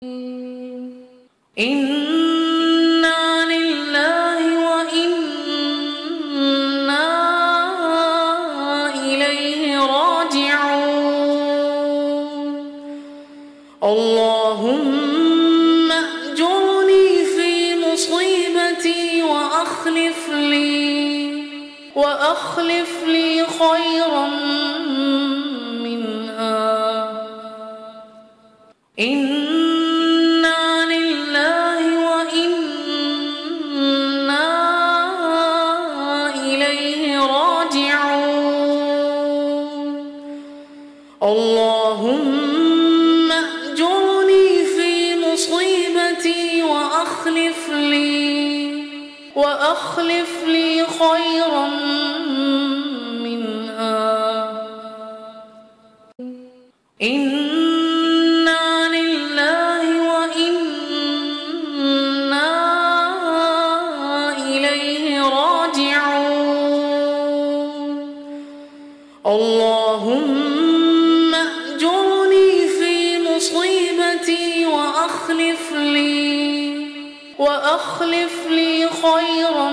إنا لله وإنا إليه راجعون. اللهم أجرني في مصيبتي وأخلف لي خيرا منها. إنا لله وإنا إليه راجعون. اللهم أجرني في مصيبتي وأخلف لي خيرا منها. إنا لله وإنا إليه راجعون. اللهم أجرني في مصيبتي وأخلف لي خيرا